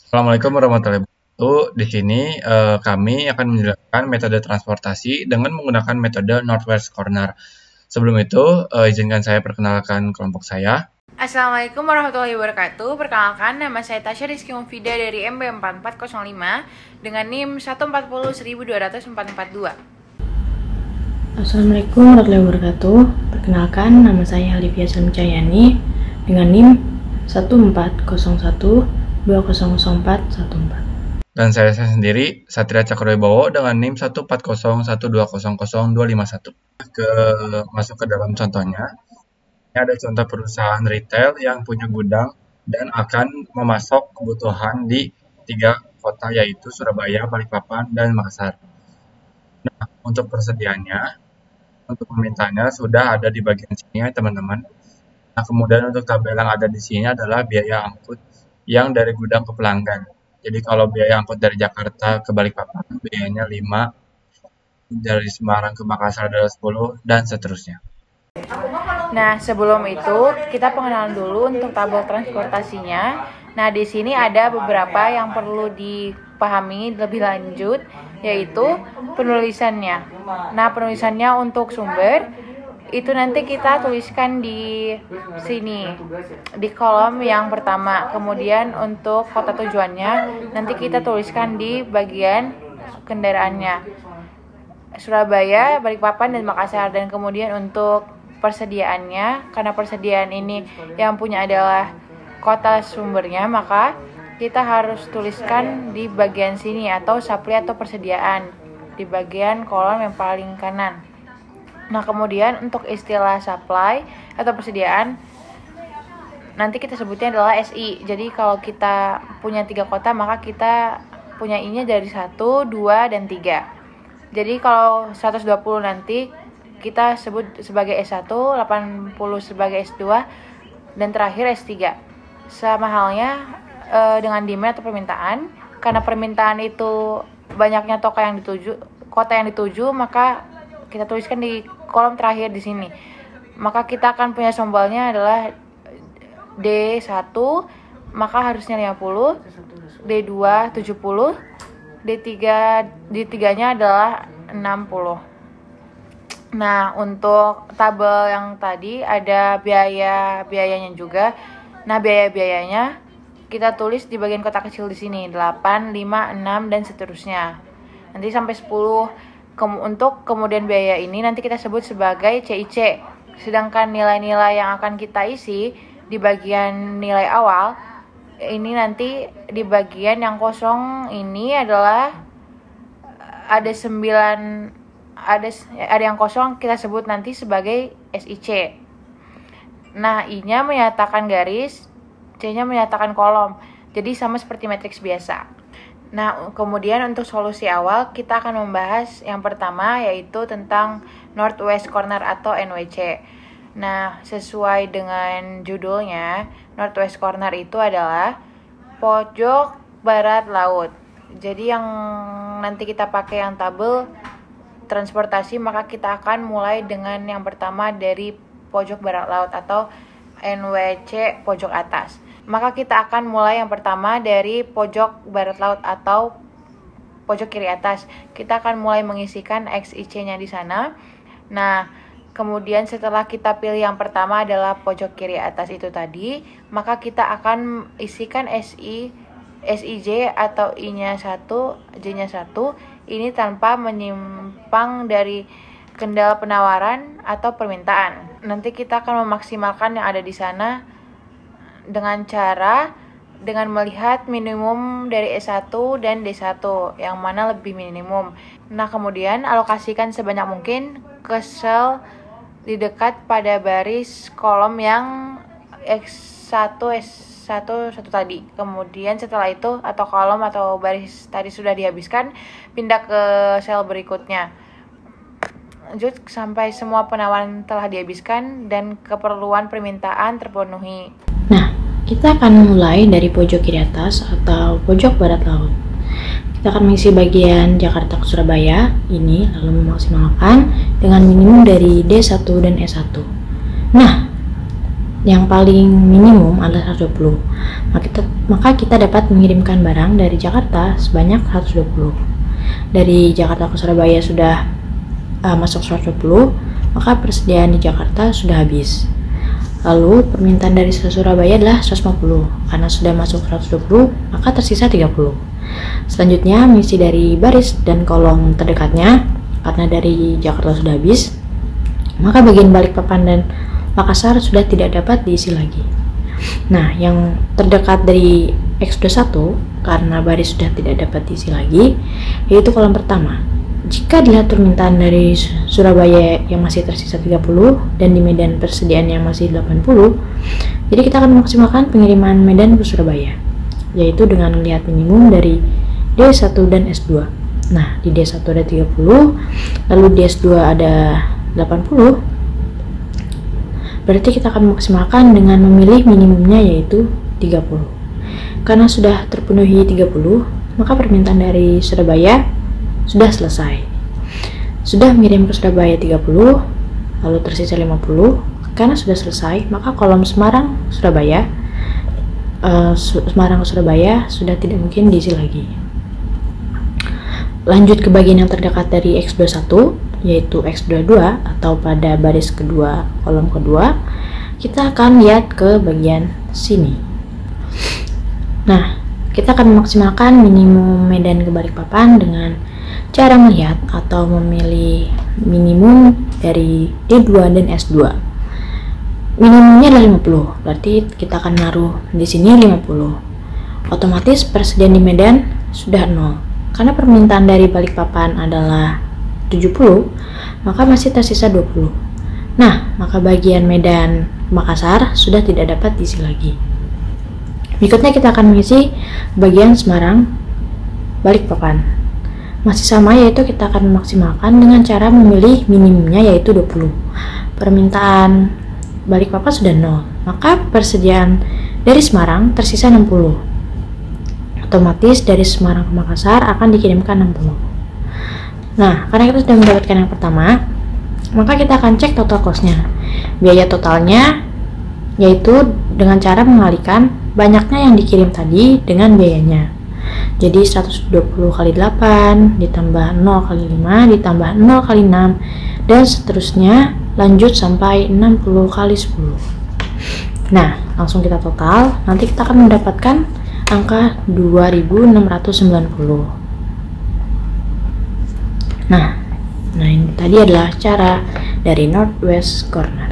Assalamualaikum warahmatullahi wabarakatuh. Di sini kami akan menjelaskan metode transportasi dengan menggunakan metode Northwest Corner. Sebelum itu, izinkan saya perkenalkan kelompok saya. Assalamualaikum warahmatullahi wabarakatuh. Perkenalkan, nama saya Tasya Rizky Mufida dari MB4405 dengan NIM 140.12442. Assalamualaikum warahmatullahi wabarakatuh. Perkenalkan, nama saya Alivia Salmicayani dengan NIM 140120414. Dan saya sendiri, Satria Cakrowibowo dengan NIM 14012002551. Masuk ke dalam contohnya. Ini ada contoh perusahaan retail yang punya gudang dan akan memasok kebutuhan di 3 kota yaitu Surabaya, Balikpapan, dan Makassar. Nah, untuk persediaannya, untuk permintaannya sudah ada di bagian sini ya teman-teman. Nah, kemudian untuk tabel yang ada di sini adalah biaya angkut yang dari gudang ke pelanggan. Jadi kalau biaya angkut dari Jakarta ke Balikpapan biayanya 5, dari Semarang ke Makassar adalah 10, dan seterusnya. Nah, sebelum itu kita pengenalan dulu untuk tabel transportasinya. Nah, di sini ada beberapa yang perlu dipahami lebih lanjut, yaitu penulisannya. Nah, penulisannya untuk sumber itu nanti kita tuliskan di sini di kolom yang pertama. Kemudian untuk kota tujuannya nanti kita tuliskan di bagian kendaraannya, Surabaya, Balikpapan, dan Makassar. Dan kemudian untuk persediaannya, karena persediaan ini yang punya adalah kota sumbernya, maka kita harus tuliskan di bagian sini atau supply atau persediaan di bagian kolom yang paling kanan. Nah, kemudian untuk istilah supply atau persediaan nanti kita sebutnya adalah SI. Jadi kalau kita punya 3 kota, maka kita punya I-nya dari 1, 2, dan 3. Jadi kalau 120 nanti kita sebut sebagai S1, 80 sebagai S2, dan terakhir S3. Sama halnya dengan demand atau permintaan. Karena permintaan itu banyaknya kota yang dituju, maka kita tuliskan di kolom terakhir di sini. Maka kita akan punya simbolnya adalah D1, maka harusnya 50, D2 70, D3-nya adalah 60. Nah, untuk tabel yang tadi ada biayanya juga. Nah, biayanya kita tulis di bagian kotak kecil di sini, 8, 5, 6, dan seterusnya. Nanti sampai 10. Untuk kemudian biaya ini nanti kita sebut sebagai CIC. Sedangkan nilai-nilai yang akan kita isi di bagian nilai awal, ini nanti di bagian yang kosong ini adalah ada 9, ada yang kosong, kita sebut nanti sebagai SIC. Nah, I-nya menyatakan garis, C-nya menyatakan kolom. Jadi sama seperti matriks biasa. Nah, kemudian untuk solusi awal kita akan membahas yang pertama yaitu tentang Northwest Corner atau NWC. Nah, sesuai dengan judulnya, Northwest Corner itu adalah pojok barat laut. Jadi yang nanti kita pakai yang tabel transportasi, maka kita akan mulai dengan yang pertama dari pojok barat laut atau NWC pojok atas. Maka kita akan mulai yang pertama dari pojok barat laut atau pojok kiri atas. Kita akan mulai mengisikan XIC-nya di sana. Nah, kemudian setelah kita pilih yang pertama adalah pojok kiri atas itu tadi, maka kita akan isikan SIJ atau I-nya 1, J-nya 1, ini tanpa menyimpang dari kendala penawaran atau permintaan. Nanti kita akan memaksimalkan yang ada di sana dengan melihat minimum dari S1 dan D1, yang mana lebih minimum. Nah, kemudian alokasikan sebanyak mungkin ke sel di dekat pada baris kolom yang X1, S1 tadi. Kemudian setelah itu atau kolom atau baris tadi sudah dihabiskan, pindah ke sel berikutnya. Lanjut sampai semua penawaran telah dihabiskan dan keperluan permintaan terpenuhi. Nah, kita akan mulai dari pojok kiri atas atau pojok barat laut. Kita akan mengisi bagian Jakarta ke Surabaya ini, lalu memaksimalkan dengan minimum dari D1 dan S1. Nah, yang paling minimum adalah 120. Maka kita dapat mengirimkan barang dari Jakarta sebanyak 120. Dari Jakarta ke Surabaya sudah masuk 120, maka persediaan di Jakarta sudah habis. Lalu permintaan dari Surabaya adalah 150. Karena sudah masuk 120, maka tersisa 30. Selanjutnya mengisi dari baris dan kolom terdekatnya. Karena dari Jakarta sudah habis, maka bagian Balikpapan dan Makassar sudah tidak dapat diisi lagi. Nah, yang terdekat dari X21 karena baris sudah tidak dapat diisi lagi, yaitu kolom pertama. Jika dilihat permintaan dari Surabaya yang masih tersisa 30 dan di Medan persediaan yang masih 80, jadi kita akan memaksimalkan pengiriman Medan ke Surabaya, yaitu dengan melihat minimum dari D1 dan S2. Nah, di D1 ada 30, lalu di S2 ada 80, berarti kita akan memaksimalkan dengan memilih minimumnya yaitu 30. Karena sudah terpenuhi 30, maka permintaan dari Surabaya sudah selesai. Sudah mengirim ke Surabaya 30, lalu tersisa 50. Karena sudah selesai, maka kolom Semarang Surabaya Semarang ke Surabaya sudah tidak mungkin diisi lagi. Lanjut ke bagian yang terdekat dari X21, yaitu X22 atau pada baris kedua kolom kedua. Kita akan lihat ke bagian sini. Nah, kita akan memaksimalkan minimum Medan ke Balikpapan dengan cara melihat atau memilih minimum dari D2 dan S2. Minimumnya adalah 50, berarti kita akan naruh di sini 50. Otomatis persediaan di Medan sudah 0. Karena permintaan dari Balikpapan adalah 70, maka masih tersisa 20. Nah, maka bagian Medan Makassar sudah tidak dapat diisi lagi. Berikutnya kita akan mengisi bagian Semarang Balikpapan. Masih sama, yaitu kita akan memaksimalkan dengan cara memilih minimumnya yaitu 20. Permintaan Balikpapan sudah 0, maka persediaan dari Semarang tersisa 60. Otomatis dari Semarang ke Makassar akan dikirimkan 60. Nah, karena kita sudah mendapatkan yang pertama, maka kita akan cek total cost-nya. Biaya totalnya yaitu dengan cara mengalihkan banyaknya yang dikirim tadi dengan biayanya. Jadi 120 kali 8 ditambah 0 kali 5 ditambah 0 kali 6 dan seterusnya lanjut sampai 60 kali 10. Nah, langsung kita total. Nanti kita akan mendapatkan angka 2690. Nah, ini tadi adalah cara dari Northwest Corner.